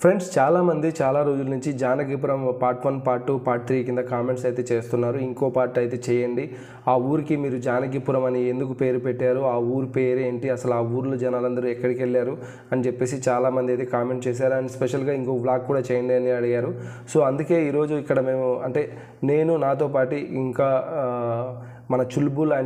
Friends చాలామంది చాలా రోజుల నుంచి జానకిపురం పార్ట్ 1 పార్ట్ 2 పార్ట్ 3 కింద కామెంట్స్ అయితే చేస్తున్నారు. ఇంకో పార్ట్ అయితే చేయండి. ఆ ఊరికి మీరు జానకిపురం అని ఎందుకు పేరు పెట్టారు, ఆ ఊరి పేరు ఏంటి, అసలు ఆ ఊర్లో జనాలందరూ ఎక్కడికి వెళ్ళారు అని చెప్పేసి చాలామంది అయితే కామెంట్ చేశారు. అండ్ స్పెషల్గా ఇంకో వ్లాగ్ కూడా చేయండి అని అడిగారు. సో అందుకే ఈరోజు ఇక్కడ మేము నేను నాతో పాటు ఇంకా మన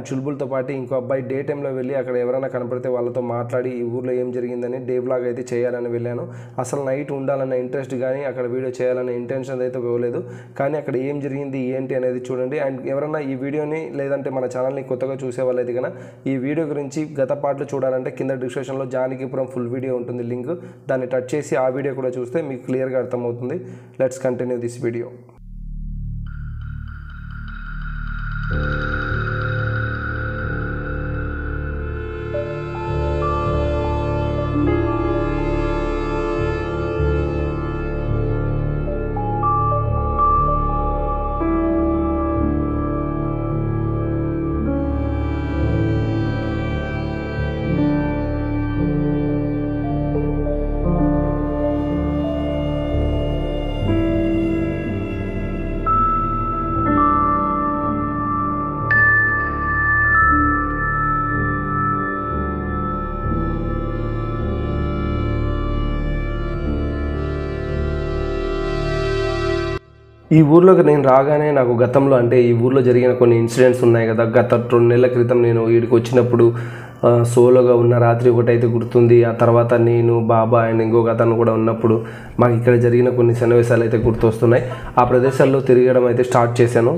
చుల్బుల్తో పాటు ఇంకో అబ్బాయి డే టైంలో వెళ్ళి అక్కడ ఎవరైనా కనపడితే వాళ్ళతో మాట్లాడి ఈ ఊర్లో ఏం జరిగిందని డే వ్లాగ్ అయితే చేయాలని వెళ్ళాను. అసలు నైట్ ఉండాలన్న ఇంట్రెస్ట్ కానీ అక్కడ వీడియో చేయాలన్న ఇంటెన్షన్ అయితే పోలేదు. కానీ అక్కడ ఏం జరిగింది ఏంటి అనేది చూడండి. అండ్ ఎవరైనా ఈ వీడియోని లేదంటే మన ఛానల్ని కొత్తగా చూసే వాళ్ళైతే కన్నా ఈ వీడియో గురించి గత పార్ట్లు చూడాలంటే కింద డిస్క్రిప్షన్లో జానకిపురం ఫుల్ వీడియో ఉంటుంది, లింక్. దాన్ని టచ్ చేసి ఆ వీడియో కూడా చూస్తే మీకు క్లియర్గా అర్థమవుతుంది. Let's continue this video. ఈ ఊర్లోకి నేను రాగానే నాకు గతంలో ఈ ఊర్లో జరిగిన కొన్ని ఇన్సిడెంట్స్ ఉన్నాయి కదా. గత 2 నెలల క్రితం నేను వీడికి వచ్చినప్పుడు సోలోగా ఉన్న రాత్రి ఒకటైతే గుర్తుంది. ఆ తర్వాత నేను, బాబా అండ్ ఇంకొక అతను కూడా ఉన్నప్పుడు మాకు ఇక్కడ జరిగిన కొన్ని సన్నివేశాలు అయితే గుర్తొస్తున్నాయి. ఆ ప్రదేశాల్లో తిరగడం అయితే స్టార్ట్ చేశాను.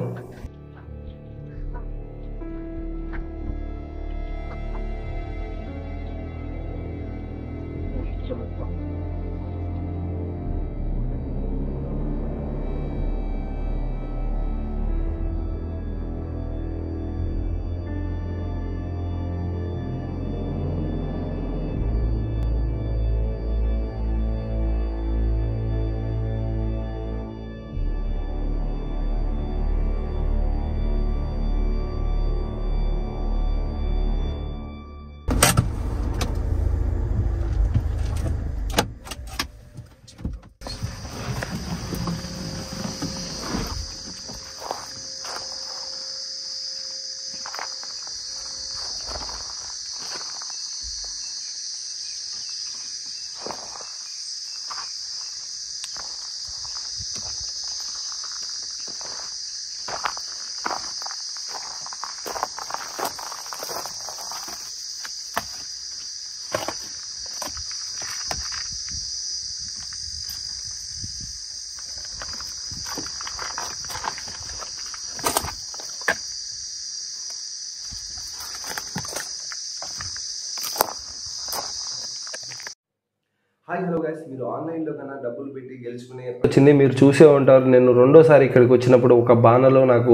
హాయ్ హలో గైస్, మీరు ఆన్లైన్లో కన్నా డబ్బులు పెట్టి గెలుచుకునే వచ్చింది మీరు చూసే ఉంటారు. నేను రెండోసారి ఇక్కడికి వచ్చినప్పుడు ఒక బాణలో నాకు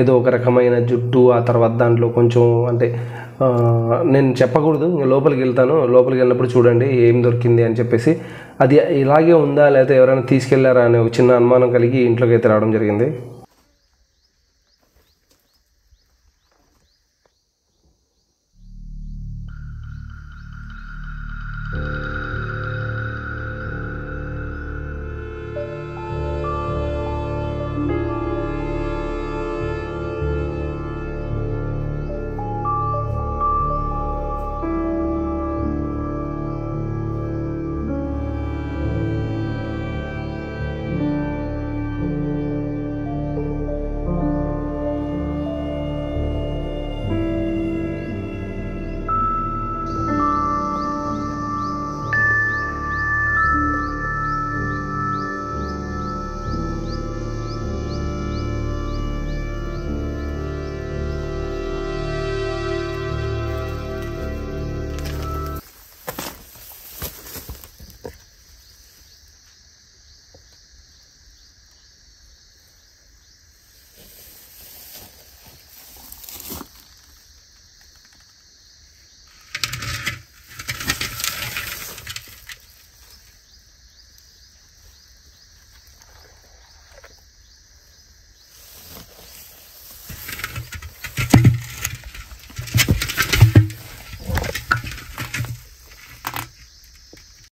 ఏదో ఒక రకమైన జుట్టు, ఆ తర్వాత దాంట్లో కొంచెం నేను చెప్పకూడదు, లోపలికి వెళ్తాను. లోపలికి వెళ్ళినప్పుడు చూడండి ఏం దొరికింది అని చెప్పేసి. అది ఇలాగే ఉందా లేకపోతే ఎవరైనా తీసుకెళ్లారా అనే ఒక చిన్న అనుమానం కలిగి ఇంట్లోకి అయితే రావడం జరిగింది.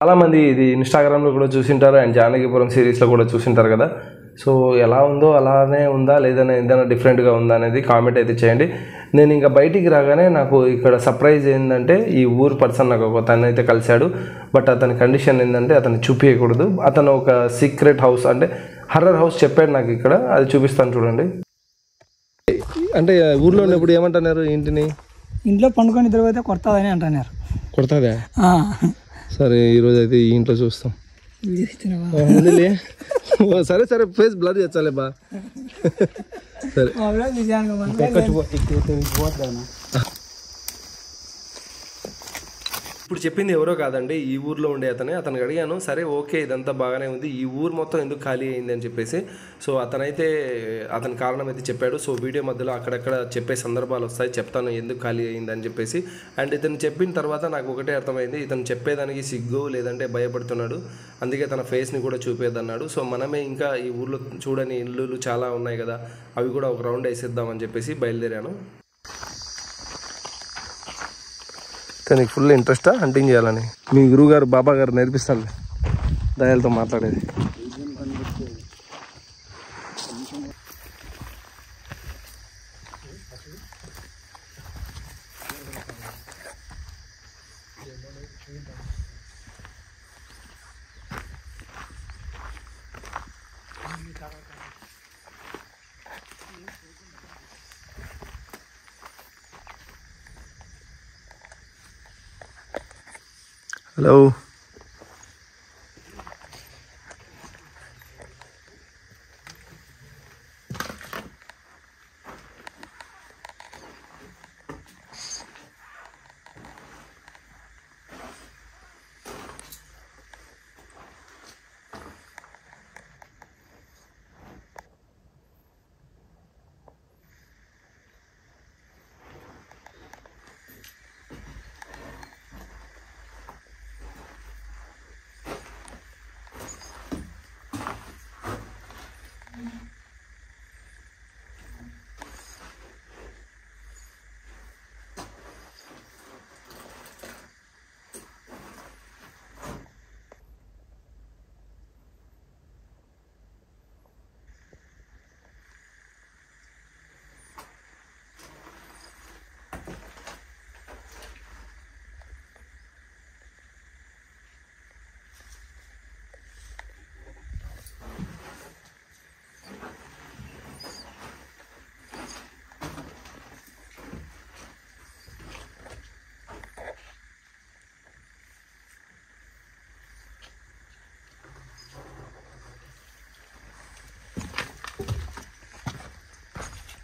చాలామంది ఇది ఇన్స్టాగ్రామ్లో కూడా చూసింటారు అండ్ జానకిపురం సిరీస్లో కూడా చూసింటారు కదా. సో ఎలా ఉందో అలానే ఉందా లేదన్నా ఏదైనా డిఫరెంట్గా ఉందా అనేది కామెంట్ అయితే చేయండి. నేను ఇంకా బయటికి రాగానే నాకు ఇక్కడ సర్ప్రైజ్ ఏంటంటే ఈ ఊరు పర్సన్ నాకు ఒక తను అయితే కలిశాడు. బట్ అతని కండిషన్ ఏంటంటే అతను చూపించకూడదు. అతను ఒక సీక్రెట్ హౌస్ అంటే హర్రర్ హౌస్ చెప్పాడు నాకు ఇక్కడ, అది చూపిస్తాను చూడండి. అంటే ఊర్లో ఉన్నప్పుడు ఏమంటున్నారు ఇంటిని ఇంట్లో పండుకొని నిద్ర పోతే కొడతాదని అంటున్నారు. కొడతాదా? సరే ఈరోజు అయితే ఈ ఇంట్లో చూస్తాం. సరే సరే ఫేస్ బ్లర్ చేస్తాలే బా. సరే ఇప్పుడు చెప్పింది ఎవరో కాదండి, ఈ ఊర్లో ఉండే అతనికి అడిగాను. సరే ఓకే ఇదంతా బాగానే ఉంది, ఈ ఊరు మొత్తం ఎందుకు ఖాళీ అయింది అని చెప్పేసి. సో అతని కారణం అయితే చెప్పాడు. సో వీడియో మధ్యలో అక్కడక్కడ చెప్పే సందర్భాలు వస్తాయి, చెప్తాను ఎందుకు ఖాళీ అయింది అని చెప్పేసి. అండ్ ఇతను చెప్పిన తర్వాత నాకు ఒకటే అర్థమైంది, ఇతను చెప్పేదానికి సిగ్గు లేదంటే భయపడుతున్నాడు, అందుకే తన ఫేస్ని కూడా చూపేదన్నాడు. సో మనమే ఇంకా ఈ ఊర్లో చూడని ఇల్లులు చాలా ఉన్నాయి కదా, అవి కూడా ఒక రౌండ్ వేసేద్దామని చెప్పేసి బయలుదేరాను. నీకు ఫుల్ ఇంట్రెస్టా హంటింగ్ చేయాలని? మీ గురువుగారు బాబా గారు నేర్పిస్తాను దయాలతో మాట్లాడేది. హలో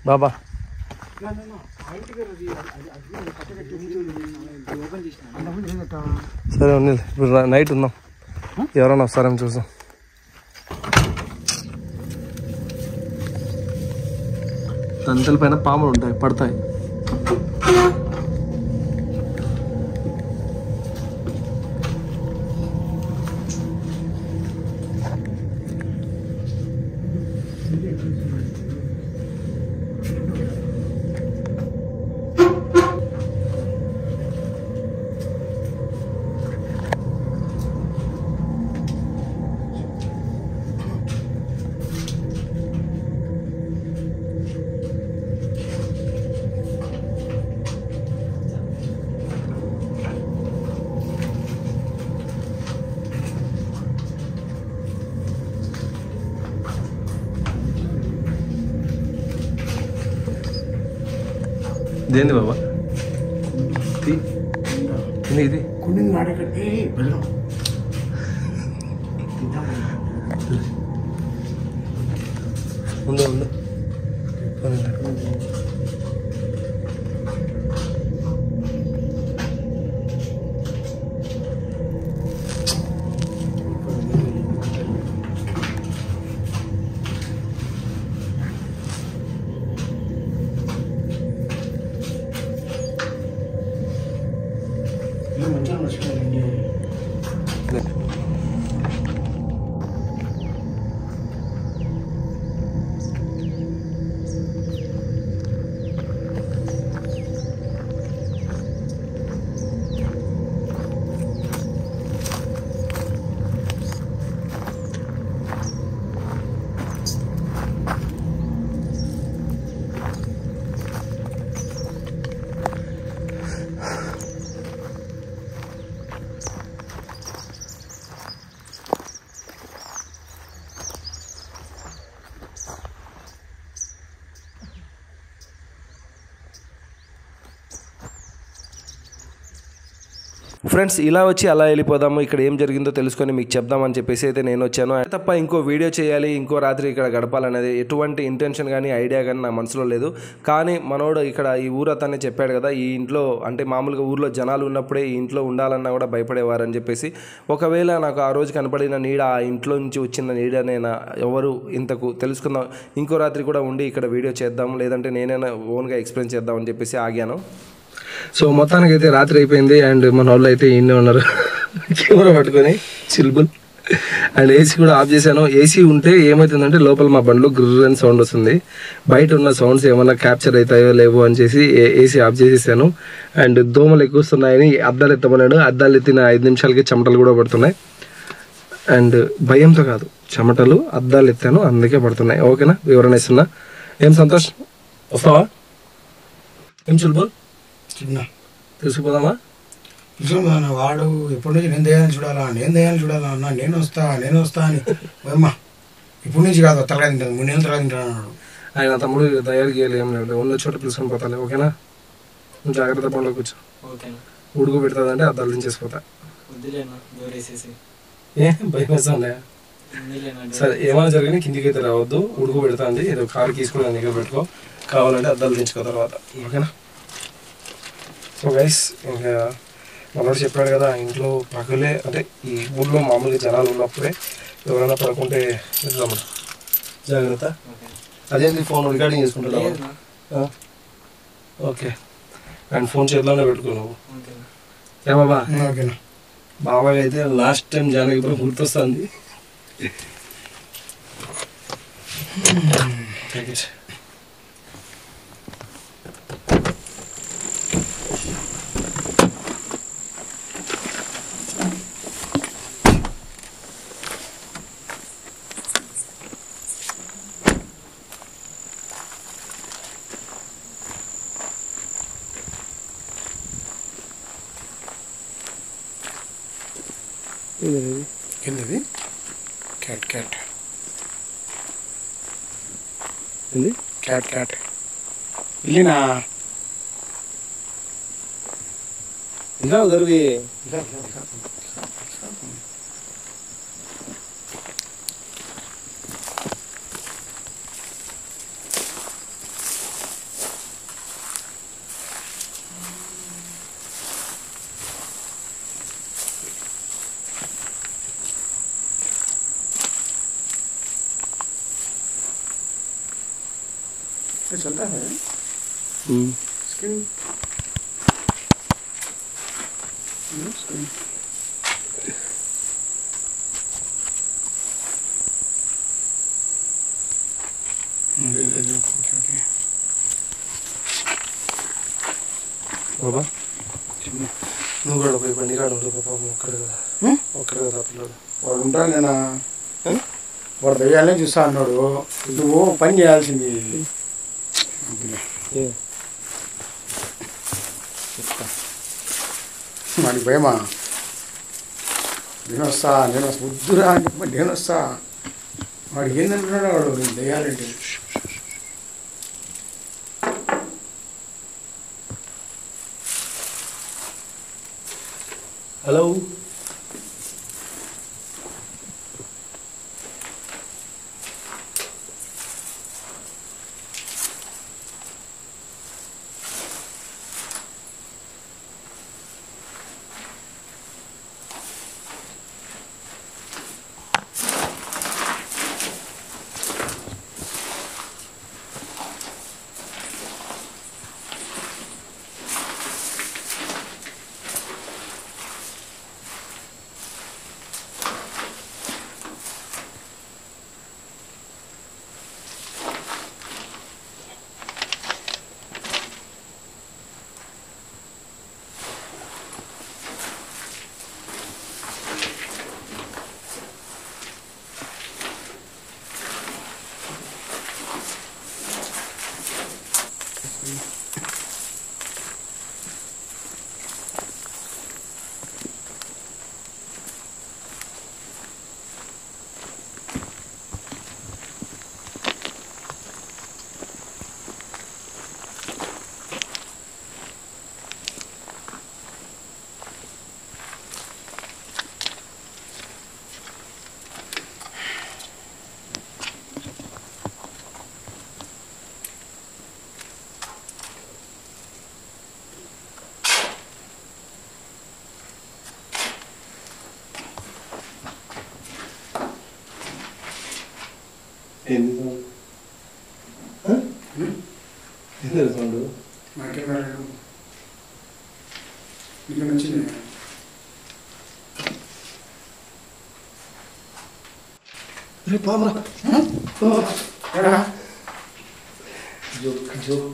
బాబా సరే ఉంది, ఇప్పుడు నైట్ ఉందాం, ఎవరైనా వస్తారని చూసాం. తంతల పైన పాములు ఉంటాయి, పడతాయి. ఇదేంది బాబా? ఇది ఉందా ఉందా ఫ్రెండ్స్ ఇలా వచ్చి అలా వెళ్ళిపోదాము, ఇక్కడ ఏం జరిగిందో తెలుసుకొని మీకు చెప్దామని చెప్పేసి అయితే నేను వచ్చాను. తప్ప ఇంకో వీడియో చేయాలి, ఇంకో రాత్రి ఇక్కడ గడపాలనేది ఎటువంటి ఇంటెన్షన్ కానీ ఐడియా కానీ నా మనసులో లేదు. కానీ మనోడు ఇక్కడ ఈ ఊరు అతనే చెప్పాడు కదా, ఈ ఇంట్లో అంటే మామూలుగా ఊర్లో జనాలు ఉన్నప్పుడే ఈ ఇంట్లో ఉండాలన్నా కూడా భయపడేవారని చెప్పేసి. ఒకవేళ నాకు ఆ రోజు కనపడిన నీడ ఆ ఇంట్లో నుంచి వచ్చిన నీడనేనా ఎవరు ఇంతకు తెలుసుకుందాం, ఇంకో రాత్రి కూడా ఉండి ఇక్కడ వీడియో చేద్దాం, లేదంటే నేనైనా ఓన్గా ఎక్స్ప్లెయిన్ చేద్దామని చెప్పేసి ఆగాను. సో మొత్తానికి అయితే రాత్రి అయిపోయింది అండ్ మన వాళ్ళు అయితే ఇన్నే ఉన్నారు కెమెరా పట్టుకొని చిల్బుల్. అండ్ ఏసీ కూడా ఆఫ్ చేశాను. ఏసీ ఉంటే ఏమవుతుందంటే లోపల మా బండ్లో గ్రుర్ అని సౌండ్ వస్తుంది, బయట ఉన్న సౌండ్స్ ఏమన్నా క్యాప్చర్ అవుతాయో లేవో అని చేసి ఏసీ ఆఫ్ చేసేసాను. అండ్ దోమలు ఎక్కువ వస్తున్నాయని అద్దాలు ఎత్తమన్నాడు. అద్దాలు ఎత్తిన 5 నిమిషాలకి చెమటలు కూడా పడుతున్నాయి. అండ్ భయంతో కాదు, చెమటలు అద్దాలు ఎత్తాను అందుకే పడుతున్నాయి. ఓకేనా, వివరణ ఇస్తున్నా. ఏం సంతోష్ వస్తావా? ఏం చిల్బుల్ తీసుకుపోదామా? వాడు ఎప్పటి నుంచి నేను దయ్యాన్ని చూడాలా అన్న, నేను వస్తా అని అమ్మా ఇప్పటి నుంచి కాదు తలగా తింటాను, 3 నెలలు తలగా తింటాను అన్నాడు. ఆయన తమ్ముడు తయారు చేయాలి, ఏం లేదు, ఉన్న చోట పిలుచుకొని పోతాలే. ఓకేనా, జాగ్రత్త పనులు కూర్చో. ఉడుకు పెడుతుందంటే అద్దాలు దించేసిపోతా. ఏ భయం వేస్తుండే? సరే ఏమైనా జరిగినా కిందికి అయితే రావద్దు, ఉడుకు పెడుతుంది. ఏదో కారు తీసుకుని దగ్గర పెట్టుకో, కావాలంటే అద్దాలు దించుకో తర్వాత. ఓకేనా. సో గైస్, ఇంకా మనోడు చెప్పాడు కదా, ఇంట్లో పగలే అంటే ఈ ఊళ్ళో మామూలుగా జనాలు ఉన్నప్పుడే ఎవరైనా పడుకుంటే వెళ్దామా, జాగ్రత్త. అదేంటి ఫోన్ రికార్డింగ్ చేసుకుంటున్నావా? ఓకే. అండ్ ఫోన్ చేతిలోనే పెట్టుకో నువ్వు. ఏ బాబా? ఓకేనా. బాబాయ్ అయితే లాస్ట్ టైం జానకిపురం గుర్తొస్తుంది. ఏంది క్యాట్ ఏంది క్యాట్ ఇల్లినా ఇంకా దొరికి चलता है स्क्रीन బాబా నువ్వు కూడా పోయి బండి కాడు ఉంటుంది పాపం, ఒక్కడే కదా పిల్లడు. వాడు ఉంటాను నేను, వాడు దయ్యాలనే చూస్తా అన్నాడు. నువ్వు పని చేయాల్సింది. వాడికి భయమా? నేను వస్తా వద్దురా అని చెప్పి నేను వస్తా. వాడికి ఏంటంటున్నాడు వాడు, నేను దయ్యాలంటే. హలో నాకేం రాలేదు నీకు నచ్చింది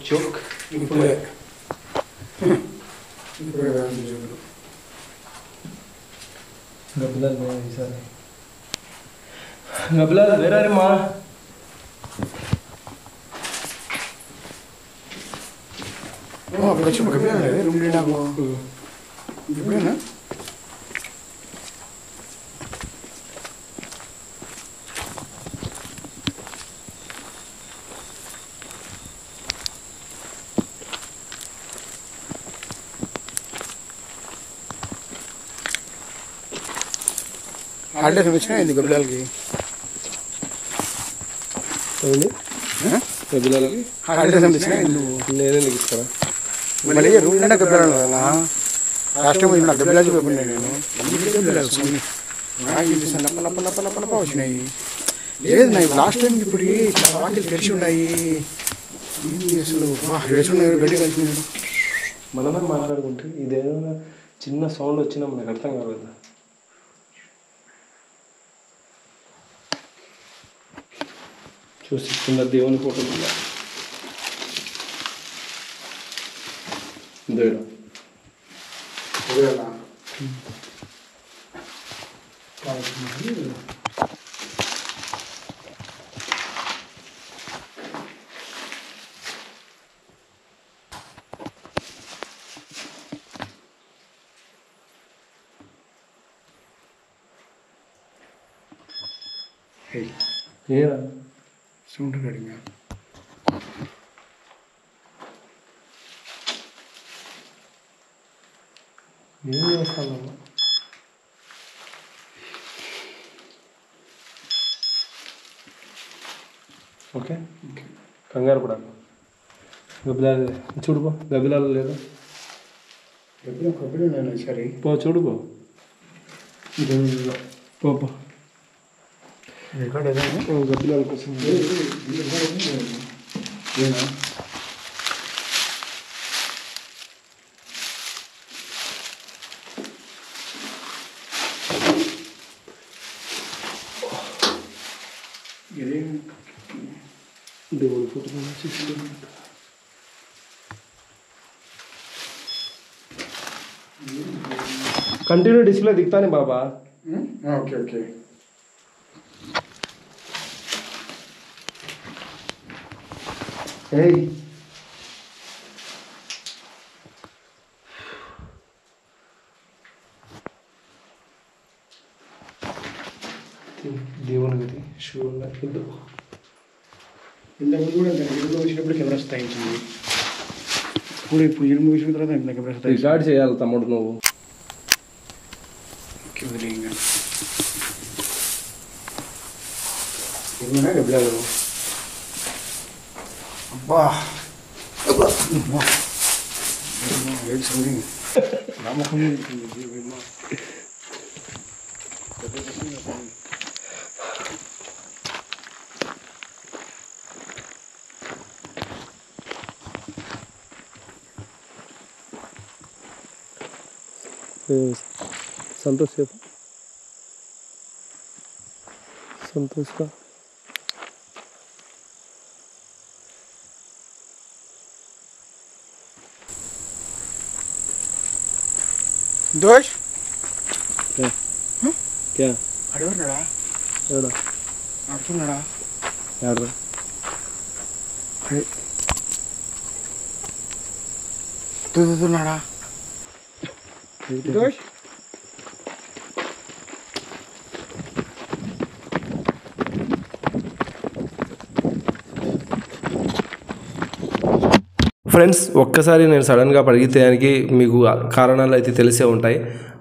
జోక్ ఇప్పుడే జోకులు గబ్బిలాల్ వేరే మా అప్పుడు వచ్చి గబ్బిలాలు రూమ్ నాకు ఇప్పుడేనా హాలిడేస్ వచ్చినా ఏంది గబ్బిలాలకి గబ్బిలాలకి హాలిడేస్ వచ్చినా నువ్వు నేనే నీకు ఇస్తాను మళ్ళీ రూమ్ నిండా గబ్బిలాలు కదా లాస్ట్ టైం నా గబ్బిలాలు చూపకుండా నేను గబ్బిలాలు లప్ప లప్ప లప్ప లప్ప లప్ప వచ్చినాయి లేదు నా లాస్ట్ టైం ఇప్పుడు వాకిలు తెరిచి ఉన్నాయి ఏంటి అసలు వేసుకున్నారు గడ్డి కలిసి మనమే మాట్లాడుకుంటే ఇదేదైనా చిన్న సౌండ్ వచ్చినా మనకు అర్థం కాదు కదా. చూసి కింద దేవుని ఫోటో దేవుడు ఏరా సౌండ్ కడిగా ఏం చేస్తాను ఓకే కంగారు పడాలి. గబ్బిలాలు చూడుకో, గబ్బిలాలు లేదా సరే పో చూడుకో, పో గబ్బిలాల కోసం దేవుడి ఫోటో కంటిన్యూ డిస్ప్లే దిగుతానే బాబా. ఓకే ఓకే ఏయ్ దేవుని గది షూ ఉన్నట్టు ఇంతకుముందు కూడా ఇరుము వచ్చినప్పుడు కెమెరా స్థాయించింది. ఇప్పుడు ఇరుము వచ్చిన తర్వాత కెమెరా స్థాయి రికార్డ్ చేయాలి తమ్ముడు నువ్వు. ఏమన్నా గబ్బిలాలు అబ్బా నమ్మకం संतोष संतोष का दोष क्या क्या అడవన్నాడా एड़ा అడుగుతున్నాడా यार తుదుతున్నాడా दोष ఫ్రెండ్స్, ఒక్కసారి నేను సడన్గా పరిగెత్తడానికి మీకు కారణాలు అయితే తెలిసే ఉంటాయి.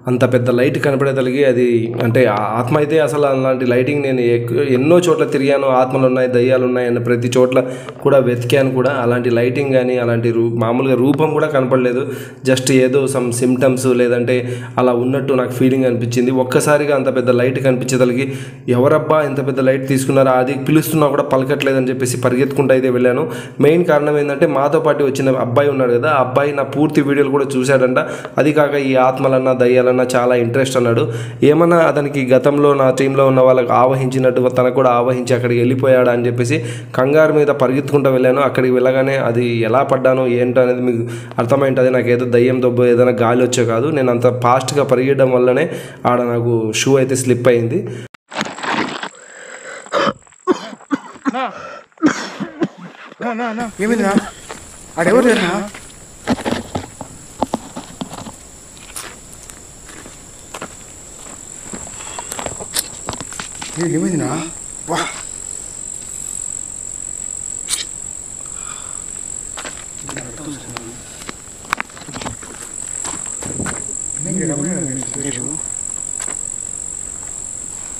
అంత పెద్ద లైట్ కనపడేతలిగి అది అంటే ఆత్మ అయితే అసలు అలాంటి లైటింగ్ నేను ఎన్నో చోట్ల తిరిగాను. ఆత్మలు ఉన్నాయి, దయ్యాలు ఉన్నాయి అన్న ప్రతి చోట్ల కూడా వెతికాను కూడా. అలాంటి లైటింగ్ కానీ అలాంటి మామూలుగా రూపం కూడా కనపడలేదు. జస్ట్ ఏదో సమ్ సిమ్టమ్స్ లేదంటే అలా ఉన్నట్టు నాకు ఫీలింగ్ అనిపించింది. ఒక్కసారిగా అంత పెద్ద లైట్ కనిపించేతలిగి ఎవరబ్బా ఇంత పెద్ద లైట్ తీసుకున్నారా, అది పిలుస్తున్నా కూడా పలకట్లేదని చెప్పేసి పరిగెత్తుకుంటూ అయితే వెళ్ళాను. మెయిన్ కారణం ఏంటంటే మాతో పాటు వచ్చిన అబ్బాయి ఉన్నాడు కదా, ఆ అబ్బాయి నా పూర్తి వీడియోలు కూడా చూశాడంట. అది కాక ఈ ఆత్మలన్నా దయ్యాలన్నా చాలా ఇంట్రెస్ట్ అన్నాడు. ఏమన్నా అతనికి గతంలో నా టీంలో ఉన్న వాళ్ళకి ఆవహించినట్టు తనకు కూడా ఆవహించి అక్కడికి వెళ్ళిపోయాడా అని చెప్పేసి కంగారు మీద పరిగెత్తుకుంటూ వెళ్ళాను. అక్కడికి వెళ్ళగానే అది ఎలా పడ్డాను ఏంటో అనేది మీకు అర్థమైంటుంది. నాకు ఏదో దయ్యం దొబ్బ ఏదైనా గాలి వచ్చే కాదు, నేను అంత ఫాస్ట్గా పరిగెట్టడం వల్లనే ఆడ నాకు షూ అయితే స్లిప్ అయింది. ఏమైందిరా? ఆడెవరు లేరా? ఏమైందినా? వా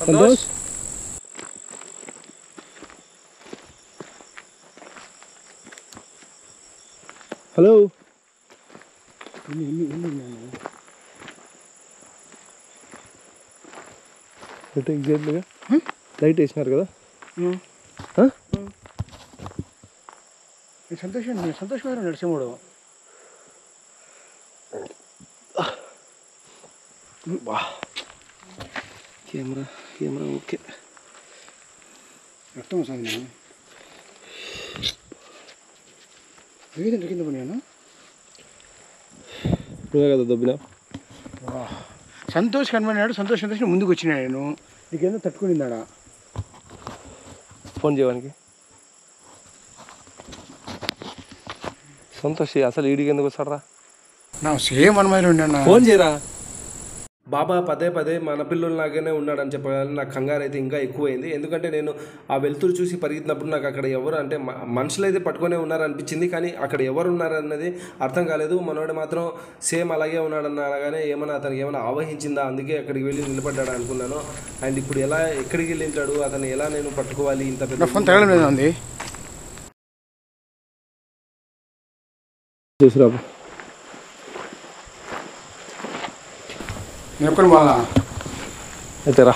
సంతోష్, హలో. ఎగ్జాక్ట్లీగా లైట్ వేసినారు కదా. సంతోషమైన నరసింహుడు. Camera okay. రక్తం వస్తుంది. ఏదంటే కింద పడినా నువ్వే కదా దొబ్బినా. సంతోష్ కనబడినాడు. సంతోష్ ముందుకు వచ్చినా నేను. నీకేందో తట్టుకునిందాడా ఫోన్ చేయడానికి. సంతోష్ అసలు ఈడికి ఎందుకు వస్తాడరా? నా సేమ్ అనుమానం ఉన్నా. ఫోన్ చేయరా. బాబా పదే పదే మన పిల్లల్లాగానే ఉన్నాడని చెప్పగానే నాకు కంగారు అయితే ఇంకా ఎక్కువైంది. ఎందుకంటే నేను ఆ వెలుతురు చూసి పరిగెత్తినప్పుడు నాకు అక్కడ ఎవరు అంటే మనుషులు అయితే పట్టుకునే ఉన్నారనిపించింది, కానీ అక్కడ ఎవరు ఉన్నారన్నది అర్థం కాలేదు. మనోడు మాత్రం సేమ్ అలాగే ఉన్నాడన్నగానే ఏమైనా అతనికి ఏమైనా ఆవహించిందా, అందుకే అక్కడికి వెళ్ళి నిలబడ్డాడు అనుకున్నాను. అండ్ ఇప్పుడు ఎలా ఎక్కడికి వెళ్ళింటాడు, అతను ఎలా నేను పట్టుకోవాలి? ఇంత పెద్ద ఫోన్ తగలడం లేదా ఉంది చూసిరాబు. నేను ఎక్కడ బాగా అయితే రా.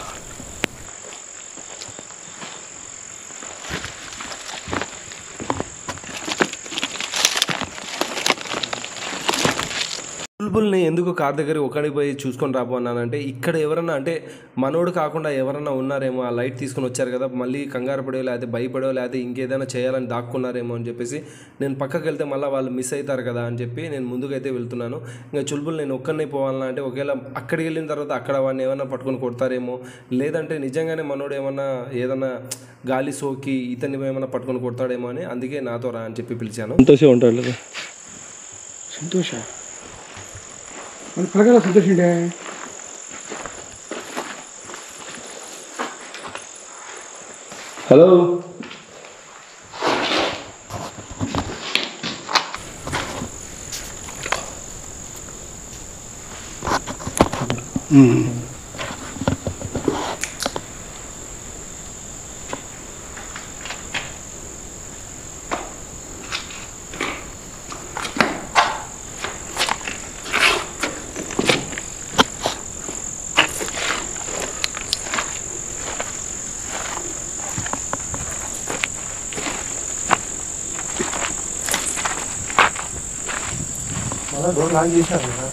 బుల్బుల్ని ఎందుకు కార్ దగ్గర ఒకడికి పోయి చూసుకొని రాబోన్నానంటే ఇక్కడ ఎవరన్నా అంటే మనోడు కాకుండా ఎవరన్నా ఉన్నారేమో, ఆ లైట్ తీసుకొని వచ్చారు కదా, మళ్ళీ కంగారు పడో లేకపోతే భయపడో లేకపోతే ఇంకేదైనా చేయాలని దాక్కున్నారేమో అని చెప్పేసి నేను పక్కకి వెళ్తే మళ్ళీ వాళ్ళు మిస్ అవుతారు కదా అని చెప్పి నేను ముందుకైతే వెళ్తున్నాను. ఇంకా చుల్బుల్ నేను ఒక్కరిని పోవాలన్నా అంటే ఒకవేళ అక్కడికి వెళ్ళిన తర్వాత అక్కడ వాడిని ఏమన్నా పట్టుకొని కొడతారేమో, లేదంటే నిజంగానే మనోడు ఏమన్నా ఏదన్నా గాలి సోకి ఇతన్ని ఏమన్నా పట్టుకొని కొడతాడేమో అని అందుకే నాతో రా అని చెప్పి పిలిచాను. సంతోషం ఉంటాడు లేదా? సంతోష పలకల సంతోషండే. హలో. డోర్ లాక్ చేశారు కదా.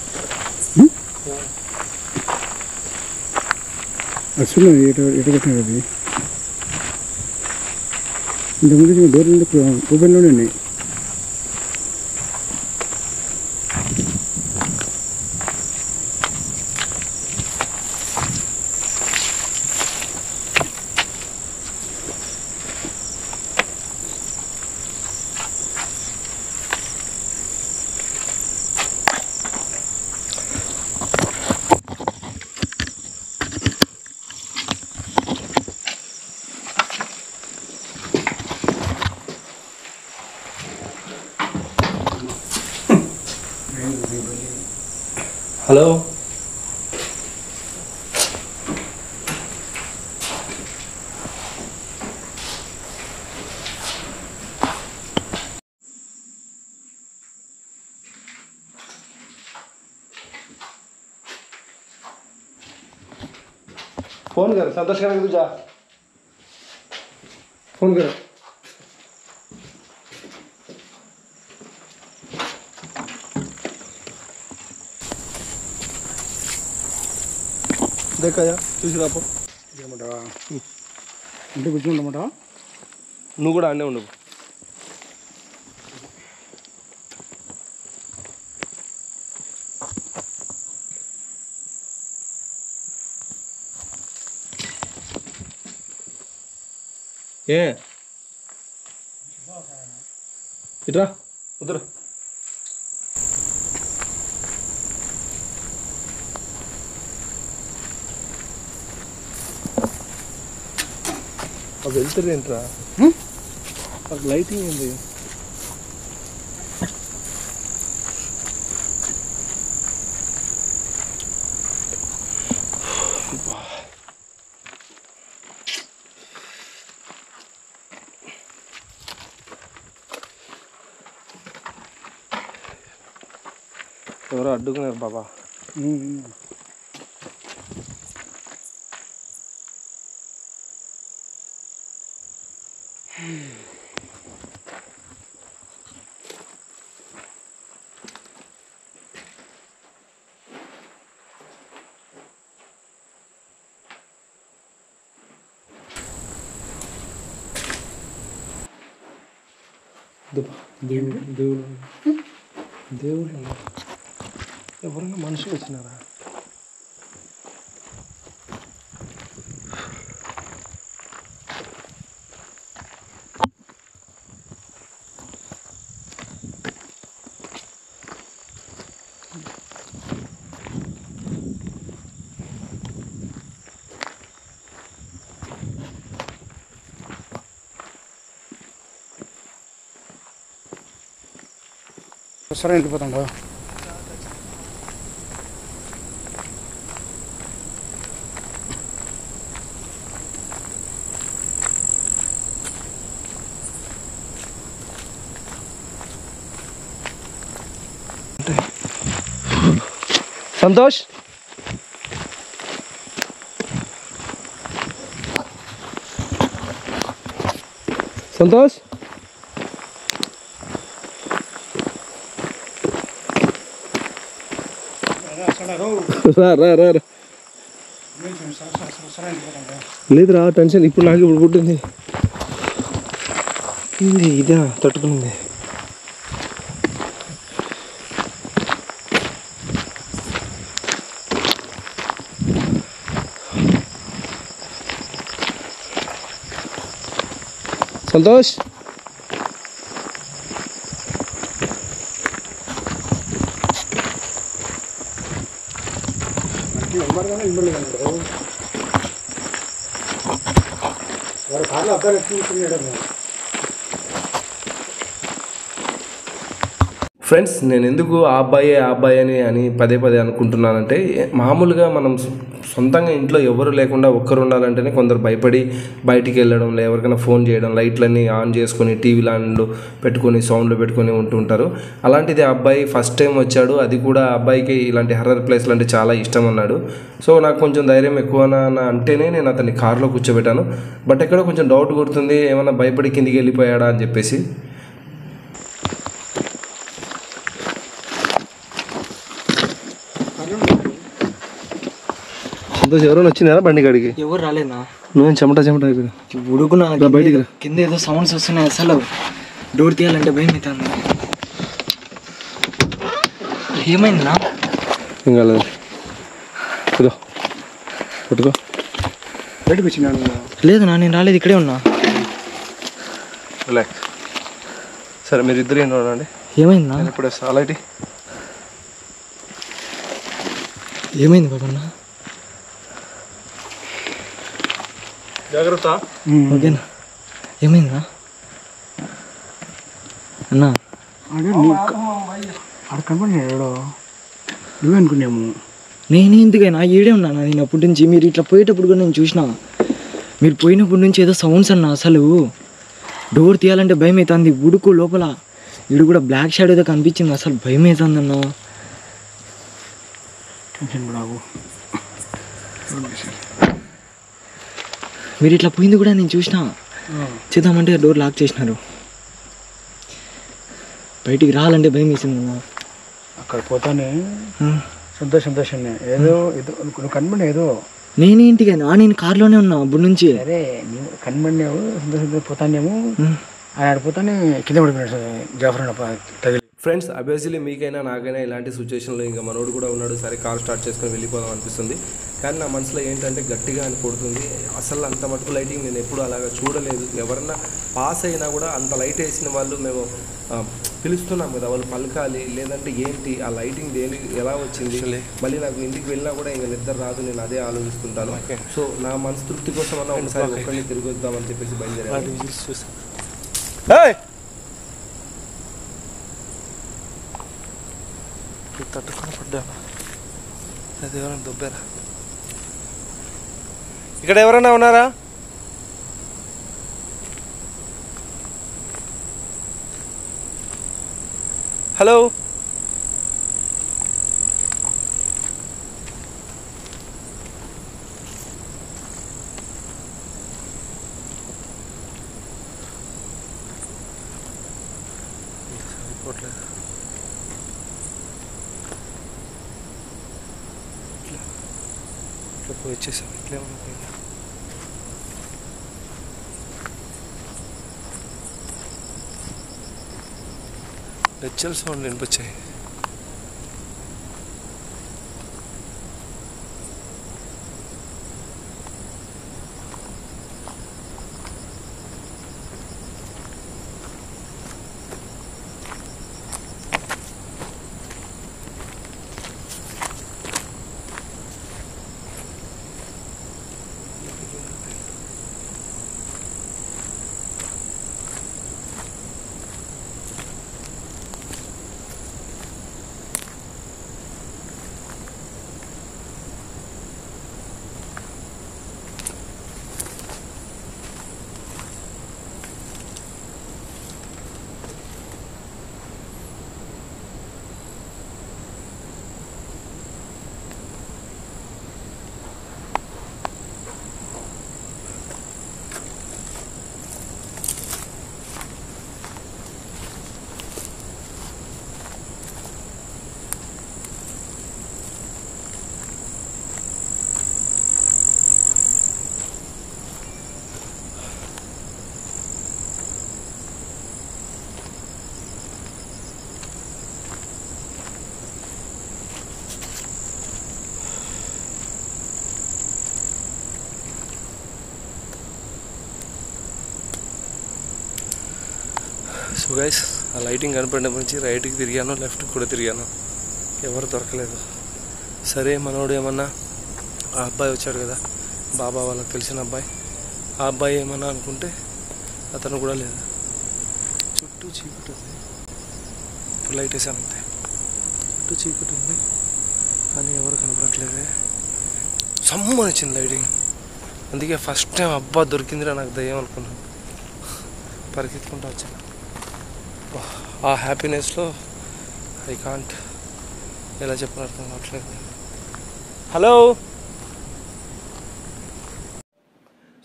అసలు ఎటు పెట్టినారు అది? ఇంతకుముందు డోర్ ఓపెన్లోనే ఉన్నాయి. హలో. फोन कर संतोष करके तू जा फोन कर देखा जा చూసి రాపో ఏమంటావా ఇంటికి వచ్చి ఉండమంటావా నువ్వు కూడా అన్నే ఉండవు ఏ ఇట్రా ఉదరా అది వెళ్తారు ఏంట్రా అది లైటింగ్ ఏంది ఎవరో అడ్డుకున్నారు బాబా దేవుడు ఎవరైనా మనుషులు వచ్చినారా సరే వెళ్ళిపోతాడు సంతోష్ సంతోష్ రా రా రా లేదురా టెన్షన్ ఇప్పుడు నాకు ఇప్పుడు పుట్టింది ఏంది ఇదా తట్టుకునింది సంతోష్ కార్లో అబ్బాయి ఎక్కువ ఫ్రెండ్స్ నేను ఎందుకు ఆ అబ్బాయి అని పదే పదే అనుకుంటున్నానంటే మామూలుగా మనం సొంతంగా ఇంట్లో ఎవరు లేకుండా ఒక్కరు ఉండాలంటేనే కొందరు భయపడి బయటికి వెళ్ళడం ఎవరికైనా ఫోన్ చేయడం లైట్లన్నీ ఆన్ చేసుకొని టీవీ ల్యాండ్లు పెట్టుకొని సౌండ్లు పెట్టుకొని ఉంటుంటారు. అలాంటిది ఆ అబ్బాయి ఫస్ట్ టైం వచ్చాడు. అది కూడా ఆ అబ్బాయికి ఇలాంటి హర్రర్ ప్లేస్లు అంటే చాలా ఇష్టం అన్నాడు. సో నాకు కొంచెం ధైర్యం ఎక్కువనా అంటేనే నేను అతన్ని కార్లో కూర్చోబెట్టాను. బట్ ఎక్కడో కొంచెం డౌట్ కొడుతుంది, ఏమన్నా భయపడి కిందికి వెళ్ళిపోయాడా అని చెప్పేసి. సంతోష్ ఎవరైనా వచ్చినారా బండి కాడికి? ఎవరు రాలేనా? నువ్వేం చెమట అయిపోయినా ఉడుకున్నా బయటికి రా. కింద ఏదో సౌండ్స్ వస్తున్నాయి, అసలు డోర్ తీయాలంటే భయం అవుతుంది. ఏమైందినా? ఏం కాలేదు, పట్టుకో. బయటకు వచ్చినాడు. లేదునా, నేను రాలేదు, ఇక్కడే ఉన్నా. రిలాక్స్. సరే మీరు ఇద్దరు ఏంటి చూడండి. ఏమైందా? ఇప్పుడు వస్తా. అలాంటి ఏమైంది బాబన్నా? జాగ్రత్త. ఓకేనా? ఏమైందా అన్నా? ఆడ కనపడినాడు, నువ్వే అనుకున్నాము. నేను ఎందుకైనా ఈడే ఉన్నాను. నేను అప్పటి నుంచి మీరు ఇట్లా పోయేటప్పుడు కూడా నేను చూసిన, మీరు పోయినప్పటి నుంచి ఏదో సౌండ్స్ అన్నా. అసలు డోర్ తీయాలంటే భయం అవుతుంది. ఉడుకు లోపల ఇడు కూడా బ్లాక్ షాడో ఏదో కనిపించింది, అసలు భయం అవుతుంది అన్న. టెన్షన్ పడావు. మీరు ఇట్లా పోయింది కూడా నేను చూసిన. చేద్దామంటే డోర్ లాక్ చేసినారు. బయటికి రావాలంటే భయం వేసింది. అక్కడ పోతానే సంతోషం ఏదో నువ్వు కనబడి ఏదో నేనేంటిగా నేను కార్లోనే ఉన్నా అప్పటి నుంచి. అరే నువ్వు కనబడినావు సంతోషం పోతానేమో ఆయన పోతానే కింద పడిపోయినాడు జాఫర్ తగిలి. ఫ్రెండ్స్, అబ్వియస్లీ మీకైనా నాకైనా ఇలాంటి సిచ్యువేషన్లో ఇంకా మనోడు కూడా ఉన్నాడు. సరే కార్ స్టార్ట్ చేసుకొని వెళ్ళిపోదాం అనిపిస్తుంది. కానీ నా మనసులో ఏంటంటే గట్టిగా అని కొడుతుంది. అసలు అంత మటుకు లైటింగ్ నేను ఎప్పుడు అలాగా చూడలేదు. ఎవరన్నా పాస్ అయినా కూడా అంత లైట్ వేసిన వాళ్ళు మేము పిలుస్తున్నాం కదా, వాళ్ళు పలకాలి. లేదంటే ఏంటి ఆ లైటింగ్ దేని ఎలా వచ్చింది, మళ్ళీ నాకు ఇంటికి వెళ్ళినా కూడా ఇంకా నిద్ర రాదు. నేను అదే ఆలోచిస్తుంటాను. సో నా మనసు తృప్తి కోసం అన్న ఒకసారి ఒక్కడిని తిరిగి వద్దామని చెప్పేసి బయలుదేరాను. తట్టుకొని పడ్డాను. అది ఎవరైనా దుబ్బారా? ఇక్కడ ఎవరైనా ఉన్నారా? హలో, సరిపోవట్లేదు. ఇట్లా పోయి వచ్చేసాం. ఇట్లేమన్నా పోయిందా? లెచ్చల సౌండ్ వినిపించాయి. సో గైస్, ఆ లైటింగ్ కనపడినప్పటి నుంచి రైట్కి తిరిగాను, లెఫ్ట్కి కూడా తిరిగాను, ఎవరు దొరకలేదు. సరే మనోడు ఏమన్నా, ఆ అబ్బాయి వచ్చాడు కదా బాబా వాళ్ళకి తెలిసిన అబ్బాయి, ఆ అబ్బాయి ఏమన్నా అనుకుంటే అతను కూడా లేదు. చుట్టూ చీకటి ఉంది. ఇప్పుడు లైట్ వేసాను అంతే. చుట్టూ చీకటి ఉంది కానీ ఎవరు కనపడట్లేదే. సమ్మని వచ్చింది లైటింగ్. అందుకే ఫస్ట్ టైం అబ్బా దొరికిందిరా నాకు దయ్యం అనుకున్నాను. పరిగెత్తుకుంటూ వచ్చాను. ఆ హ్యాపీనెస్లో ఐ కాంట్ ఎలా చెప్పిన అర్థం కావట్లేదు. హలో,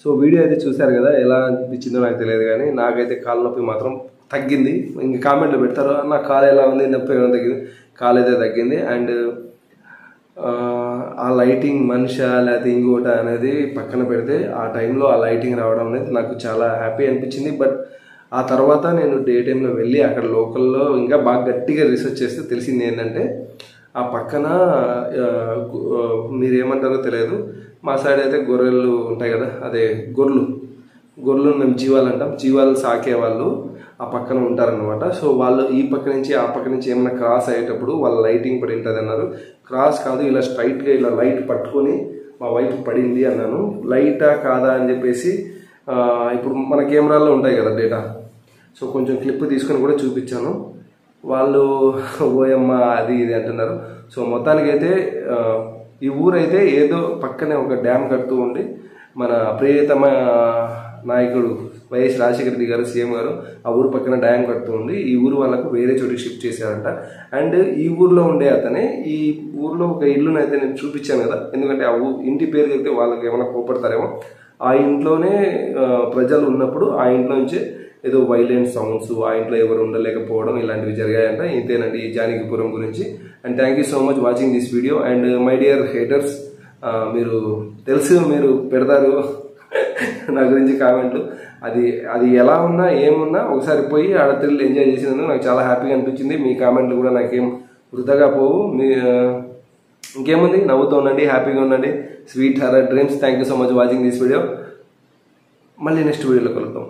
సో వీడియో అయితే చూశారు కదా, ఎలా అనిపించిందో నాకు తెలియదు కానీ నాకైతే కాలు నొప్పి మాత్రం తగ్గింది. ఇంక కామెంట్లో పెడతారు నా కాలు ఎలా ఉంది, నొప్పి ఏమైనా తగ్గింది. కాలు అయితే తగ్గింది. అండ్ ఆ లైటింగ్ మనిషా లేకపోతే ఇంకోట అనేది పక్కన పెడితే ఆ టైంలో ఆ లైటింగ్ రావడం అనేది నాకు చాలా హ్యాపీ అనిపించింది. బట్ ఆ తర్వాత నేను డే టైంలో వెళ్ళి అక్కడ లోకల్లో ఇంకా బాగా గట్టిగా రీసెర్చ్ చేస్తే తెలిసింది ఏంటంటే, ఆ పక్కన మీరేమంటారో తెలియదు, మా సైడ్ అయితే గొర్రెలు ఉంటాయి కదా, అదే గొర్రెలు మేము జీవాలు అంటాం. జీవాలు సాకే వాళ్ళు ఆ పక్కన ఉంటారనమాట. సో వాళ్ళు ఈ పక్క నుంచి ఆ పక్క నుంచి ఏమైనా క్రాస్ అయ్యేటప్పుడు వాళ్ళ లైటింగ్ పడి ఉంటుంది అన్నారు. క్రాస్ కాదు, ఇలా స్ట్రైట్గా ఇలా లైట్ పట్టుకొని మా వైపు పడింది అన్నాను. లైటా కాదా అని చెప్పేసి ఇప్పుడు మన కెమెరాల్లో ఉంటాయి కదా డేటా, సో కొంచెం క్లిప్ తీసుకొని కూడా చూపించాను. వాళ్ళు ఓయమ్మ అది ఇది అంటున్నారు. సో మొత్తానికైతే ఈ ఊరైతే ఏదో పక్కనే ఒక డ్యామ్ కడుతూ ఉండి మన ప్రియతమ నాయకుడు వైఎస్ రాజశేఖర రెడ్డి గారు సీఎం గారు ఆ ఊరు పక్కన డ్యామ్ కడుతూ ఉండి ఈ ఊరు వాళ్ళకు వేరే చోటికి షిఫ్ట్ చేశారంట. అండ్ ఈ ఊర్లో ఉండే అతనే ఈ ఊర్లో ఒక ఇల్లునైతే నేను చూపించాను కదా, ఎందుకంటే ఆ ఇంటి పేరు చెప్తే వాళ్ళకి ఏమైనా కోపడతారేమో. ఆ ఇంట్లోనే ప్రజలు ఉన్నప్పుడు ఆ ఇంట్లో నుంచే ఏదో వైలెంట్ సౌండ్స్, ఆ ఇంట్లో ఎవరు ఉండలేకపోవడం ఇలాంటివి జరిగాయంట. ఇంతేనండి ఈ జానకిపురం గురించి. And thank you so much watching this video. And my dear haters, మీరు తెలుసు మీరు పెడతారు నా గురించి కామెంట్లు. అది ఎలా ఉన్నా ఏమున్నా ఒకసారి పోయి ఆడ థ్రిల్ ఎంజాయ్ చేసినందుకు నాకు చాలా హ్యాపీగా అనిపించింది. మీ కామెంట్లు కూడా నాకేం వృధాగా పోవు. ఇంకేముంది, నవ్వుతూ ఉండండి, హ్యాపీగా ఉండండి. Sweet horror dreams. Thank you so much watching this video. మళ్ళీ నెక్స్ట్ వీడియోలో కలుద్దాం.